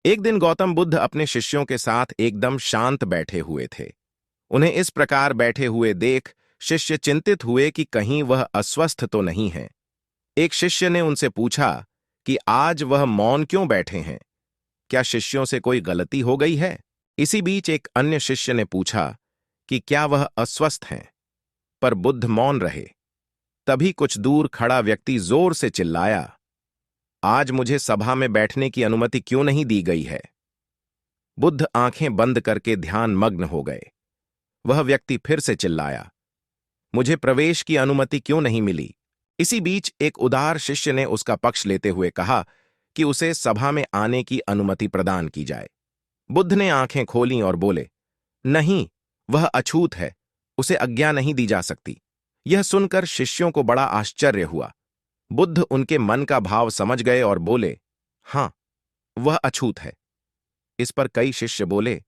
एक दिन गौतम बुद्ध अपने शिष्यों के साथ एकदम शांत बैठे हुए थे। उन्हें इस प्रकार बैठे हुए देख शिष्य चिंतित हुए कि कहीं वह अस्वस्थ तो नहीं है। एक शिष्य ने उनसे पूछा कि आज वह मौन क्यों बैठे हैं? क्या शिष्यों से कोई गलती हो गई है? इसी बीच एक अन्य शिष्य ने पूछा कि क्या वह अस्वस्थ हैं? पर बुद्ध मौन रहे। तभी कुछ दूर खड़ा व्यक्ति जोर से चिल्लाया, आज मुझे सभा में बैठने की अनुमति क्यों नहीं दी गई है? बुद्ध आंखें बंद करके ध्यान मग्न हो गए। वह व्यक्ति फिर से चिल्लाया, मुझे प्रवेश की अनुमति क्यों नहीं मिली? इसी बीच एक उदार शिष्य ने उसका पक्ष लेते हुए कहा कि उसे सभा में आने की अनुमति प्रदान की जाए। बुद्ध ने आंखें खोलीं और बोले, नहीं, वह अछूत है, उसे आज्ञा नहीं दी जा सकती। यह सुनकर शिष्यों को बड़ा आश्चर्य हुआ। बुद्ध उनके मन का भाव समझ गए और बोले, हां, वह अछूत है। इस पर कई शिष्य बोले,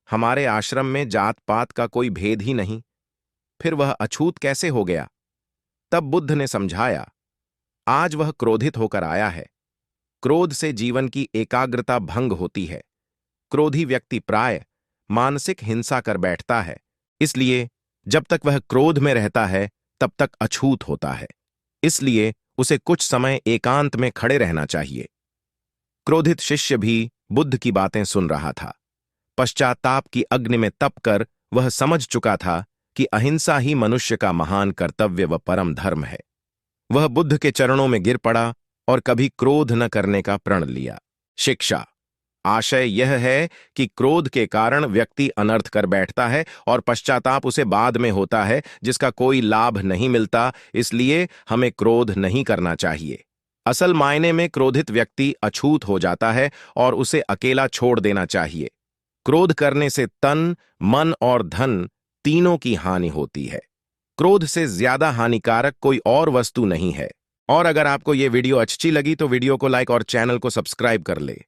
हमारे आश्रम में जात पात का कोई भेद ही नहीं, फिर वह अछूत कैसे हो गया? तब बुद्ध ने समझाया, आज वह क्रोधित होकर आया है। क्रोध से जीवन की एकाग्रता भंग होती है। क्रोधी व्यक्ति प्राय मानसिक हिंसा कर बैठता है। इसलिए जब तक वह क्रोध में रहता है तब तक अछूत होता है। इसलिए उसे कुछ समय एकांत में खड़े रहना चाहिए। क्रोधित शिष्य भी बुद्ध की बातें सुन रहा था। पश्चाताप की अग्नि में तपकर वह समझ चुका था कि अहिंसा ही मनुष्य का महान कर्तव्य व परम धर्म है। वह बुद्ध के चरणों में गिर पड़ा और कभी क्रोध न करने का प्रण लिया। शिक्षा। आशय यह है कि क्रोध के कारण व्यक्ति अनर्थ कर बैठता है और पश्चाताप उसे बाद में होता है, जिसका कोई लाभ नहीं मिलता। इसलिए हमें क्रोध नहीं करना चाहिए। असल मायने में क्रोधित व्यक्ति अछूत हो जाता है और उसे अकेला छोड़ देना चाहिए। क्रोध करने से तन, मन और धन तीनों की हानि होती है। क्रोध से ज्यादा हानिकारक कोई और वस्तु नहीं है। और अगर आपको ये वीडियो अच्छी लगी तो वीडियो को लाइक और चैनल को सब्सक्राइब कर ले।